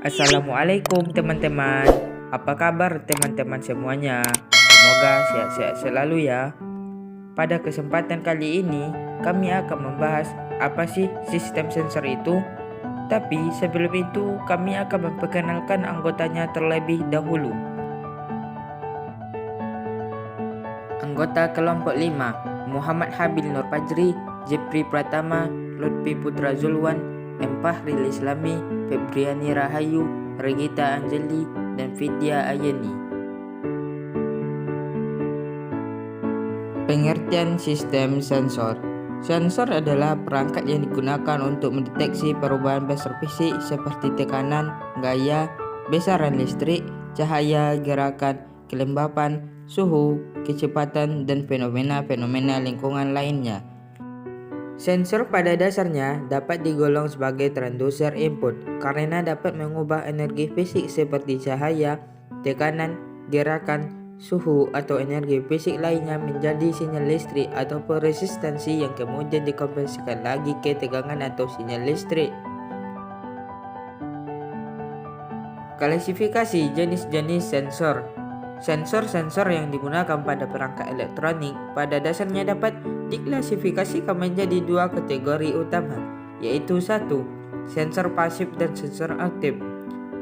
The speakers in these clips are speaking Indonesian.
Assalamualaikum teman-teman. Apa kabar teman-teman semuanya? Semoga sehat-sehat selalu ya. Pada kesempatan kali ini kami akan membahas apa sih sistem sensor itu. Tapi sebelum itu kami akan memperkenalkan anggotanya terlebih dahulu. Anggota kelompok 5: Muhammad Habil Nur Fajri, Jepri Pratama, Lutfi Putra Zulwan, M. Fahril Islami, Febriani Rahayu, Regita Anjeli, dan Vidya Ayeni. Pengertian sistem sensor. Sensor adalah perangkat yang digunakan untuk mendeteksi perubahan besar fisik seperti tekanan, gaya, besaran listrik, cahaya, gerakan, kelembapan, suhu, kecepatan, dan fenomena-fenomena lingkungan lainnya. Sensor pada dasarnya dapat digolong sebagai transducer input karena dapat mengubah energi fisik seperti cahaya, tekanan, gerakan, suhu, atau energi fisik lainnya menjadi sinyal listrik ataupun resistansi yang kemudian dikonversikan lagi ke tegangan atau sinyal listrik. Klasifikasi jenis-jenis sensor. Sensor-sensor yang digunakan pada perangkat elektronik pada dasarnya dapat diklasifikasikan menjadi dua kategori utama, yaitu 1. Sensor pasif dan sensor aktif.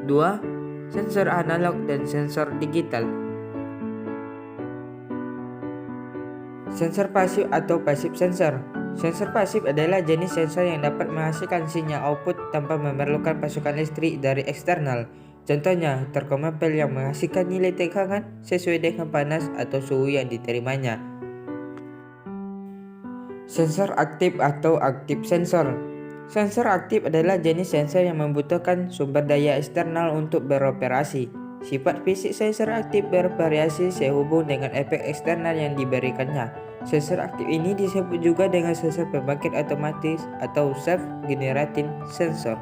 2. Sensor analog dan sensor digital. Sensor pasif atau passive sensor. Sensor pasif adalah jenis sensor yang dapat menghasilkan sinyal output tanpa memerlukan pasokan listrik dari eksternal. Contohnya, termopel yang menghasilkan nilai tegangan sesuai dengan panas atau suhu yang diterimanya. Sensor aktif atau aktif sensor. Sensor aktif adalah jenis sensor yang membutuhkan sumber daya eksternal untuk beroperasi. Sifat fisik sensor aktif bervariasi sehubung dengan efek eksternal yang diberikannya. Sensor aktif ini disebut juga dengan sensor pembangkit otomatis atau self-generating sensor.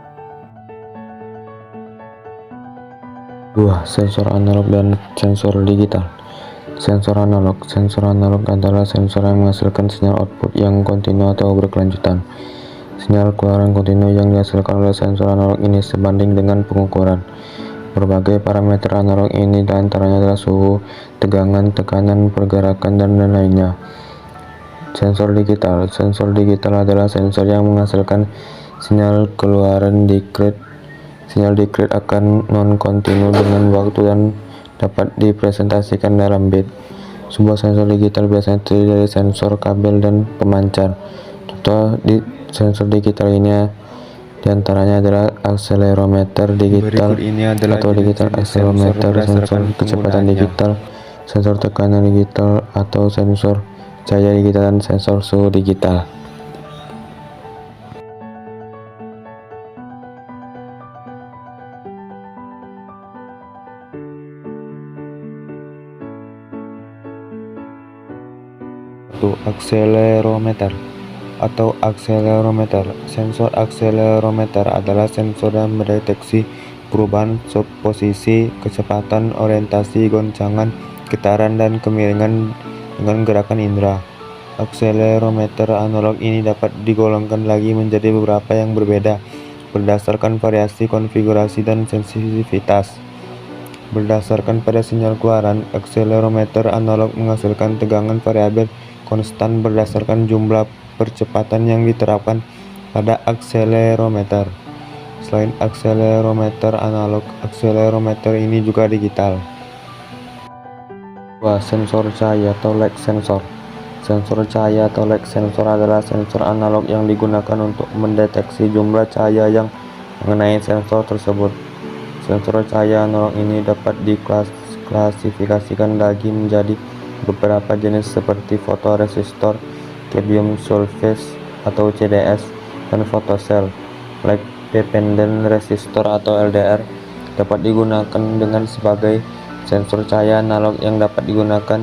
2. Sensor analog dan sensor digital. Sensor analog. Sensor analog adalah sensor yang menghasilkan sinyal output yang kontinu atau berkelanjutan. Sinyal keluaran kontinu yang dihasilkan oleh sensor analog ini sebanding dengan pengukuran berbagai parameter analog ini, diantaranya adalah suhu, tegangan, tekanan, pergerakan, dan lainnya. Sensor digital. Sensor digital adalah sensor yang menghasilkan sinyal keluaran discrete. Sinyal discrete akan non-kontinu dengan waktu dan dapat dipresentasikan dalam bit. Sebuah sensor digital biasanya terdiri dari sensor, kabel, dan pemancar. Contoh di sensor digital ini diantaranya adalah akselerometer digital atau digital akselerometer, sensor kecepatan digital, sensor tekanan digital atau sensor cahaya digital, dan sensor suhu digital. Akselerometer atau akselerometer. Sensor akselerometer adalah sensor yang mendeteksi perubahan posisi, kecepatan, orientasi, goncangan, getaran, dan kemiringan dengan gerakan indera. Akselerometer analog ini dapat digolongkan lagi menjadi beberapa yang berbeda berdasarkan variasi konfigurasi dan sensitivitas. Berdasarkan pada sinyal keluaran, akselerometer analog menghasilkan tegangan variabel konstan berdasarkan jumlah percepatan yang diterapkan pada akselerometer. Selain akselerometer analog, akselerometer ini juga digital. 2. Sensor cahaya atau light sensor. Sensor cahaya atau light sensor adalah sensor analog yang digunakan untuk mendeteksi jumlah cahaya yang mengenai sensor tersebut. Sensor cahaya analog ini dapat diklasifikasikan lagi menjadi beberapa jenis seperti fotoresistor, cadmium sulfate atau CDS, dan fotosel. Light dependent resistor atau LDR dapat digunakan dengan sebagai sensor cahaya analog yang dapat digunakan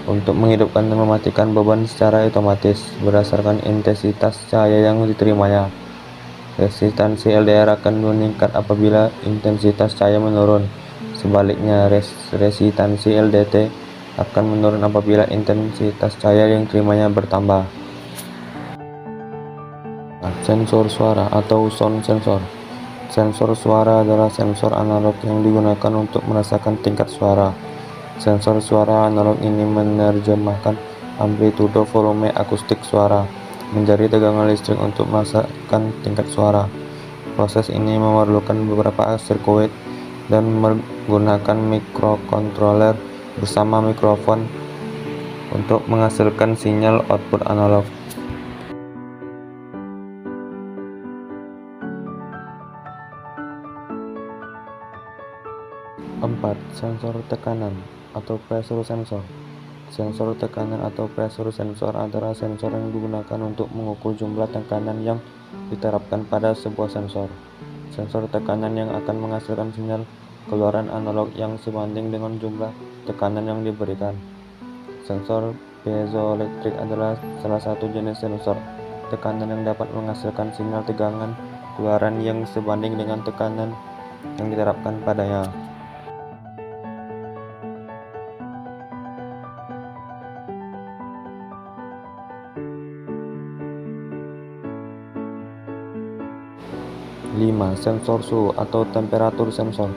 untuk menghidupkan dan mematikan beban secara otomatis berdasarkan intensitas cahaya yang diterimanya. Resistansi LDR akan meningkat apabila intensitas cahaya menurun. Sebaliknya, resistansi LDT akan menurun apabila intensitas cahaya yang diterimanya bertambah. Sensor suara atau sound sensor. Sensor suara adalah sensor analog yang digunakan untuk merasakan tingkat suara. Sensor suara analog ini menerjemahkan amplitudo volume akustik suara menjadi tegangan listrik untuk merasakan tingkat suara. Proses ini memerlukan beberapa sirkuit dan menggunakan microcontroller bersama mikrofon untuk menghasilkan sinyal output analog. 4. Sensor tekanan atau pressure sensor. Sensor tekanan atau pressure sensor adalah sensor yang digunakan untuk mengukur jumlah tekanan yang diterapkan pada sebuah sensor. Sensor tekanan yang akan menghasilkan sinyal keluaran analog yang sebanding dengan jumlah tekanan yang diberikan. Sensor piezoelektrik adalah salah satu jenis sensor tekanan yang dapat menghasilkan sinyal tegangan keluaran yang sebanding dengan tekanan yang diterapkan padanya. Sensor suhu atau temperatur sensor.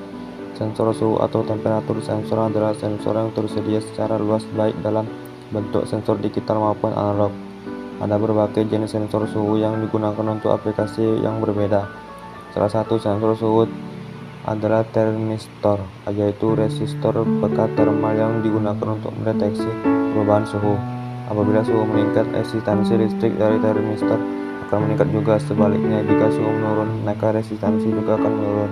Sensor suhu atau temperatur sensor adalah sensor yang tersedia secara luas baik dalam bentuk sensor digital maupun analog. Ada berbagai jenis sensor suhu yang digunakan untuk aplikasi yang berbeda. Salah satu sensor suhu adalah termistor, yaitu resistor pekat termal yang digunakan untuk mendeteksi perubahan suhu. Apabila suhu meningkat, resistansi listrik dari termistor akan meningkat juga. Sebaliknya, jika suhu menurun, maka resistansi juga akan menurun.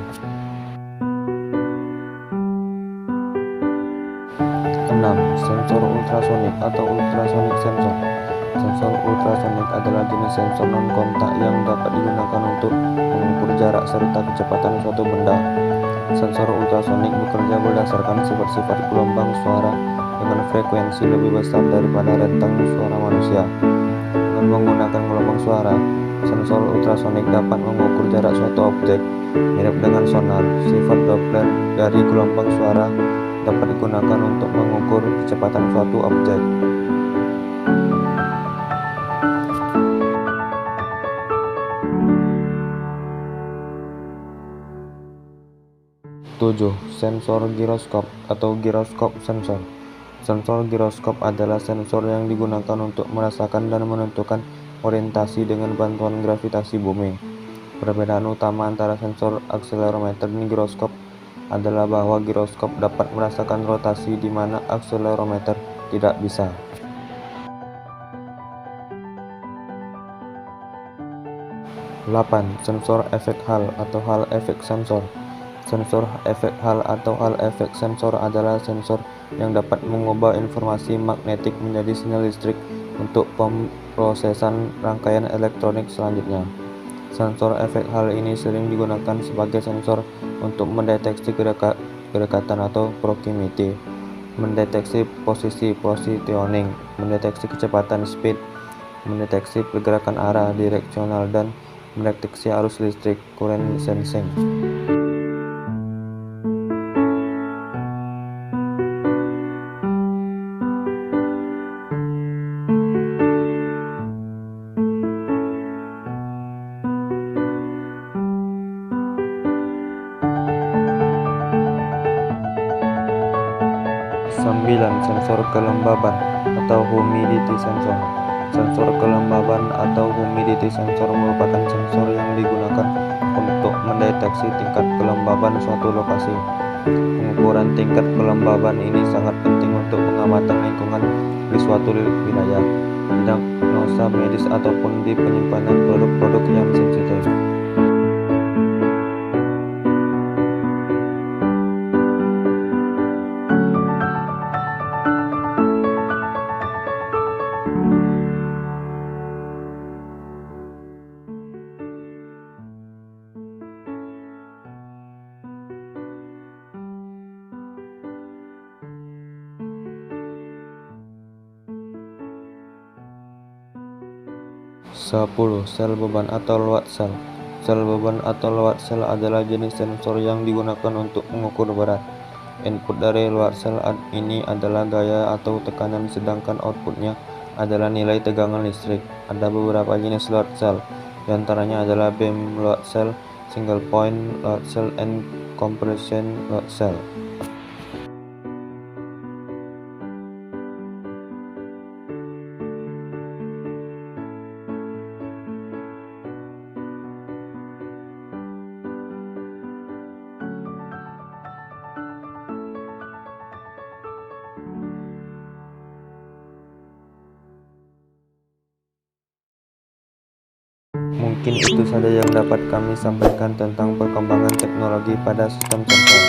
6. Sensor ultrasonik atau ultrasonik sensor. Sensor ultrasonik adalah jenis sensor non-kontak yang dapat digunakan untuk mengukur jarak serta kecepatan suatu benda. Sensor ultrasonik bekerja berdasarkan sifat-sifat gelombang suara dengan frekuensi lebih besar daripada rentang suara manusia. Dengan menggunakan gelombang suara, sensor ultrasonik dapat mengukur jarak suatu objek. Mirip dengan sonar, sifat Doppler dari gelombang suara dapat digunakan untuk mengukur kecepatan suatu objek. 7. Sensor giroskop atau giroskop sensor. Sensor giroskop adalah sensor yang digunakan untuk merasakan dan menentukan orientasi dengan bantuan gravitasi bumi. Perbedaan utama antara sensor akselerometer dan giroskop adalah bahwa giroskop dapat merasakan rotasi di mana akselerometer tidak bisa. 8. Sensor efek Hall atau Hall efek sensor. Sensor efek Hall atau Hall efek sensor adalah sensor yang dapat mengubah informasi magnetik menjadi sinyal listrik untuk pemrosesan rangkaian elektronik selanjutnya. Sensor efek Hall ini sering digunakan sebagai sensor untuk mendeteksi kedekatan atau proximity, mendeteksi posisi positioning, mendeteksi kecepatan speed, mendeteksi pergerakan arah direksional, dan mendeteksi arus listrik current sensing. Sensor kelembaban atau humidity sensor. Sensor kelembaban atau humidity sensor merupakan sensor yang digunakan untuk mendeteksi tingkat kelembaban suatu lokasi. Pengukuran tingkat kelembaban ini sangat penting untuk pengamatan lingkungan di suatu wilayah, diagnosa medis ataupun di penyimpanan produk-produk yang sensitif. 10. Sel beban atau load cell. Sel beban atau load cell adalah jenis sensor yang digunakan untuk mengukur berat. Input dari load cell ini adalah gaya atau tekanan, sedangkan outputnya adalah nilai tegangan listrik. Ada beberapa jenis load cell, diantaranya adalah beam load cell, single point load cell, and compression load cell. Mungkin itu saja yang dapat kami sampaikan tentang perkembangan teknologi pada sistem sensor.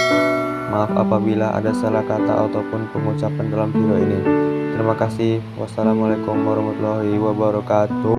Maaf apabila ada salah kata ataupun pengucapan dalam video ini. Terima kasih. Wassalamualaikum warahmatullahi wabarakatuh.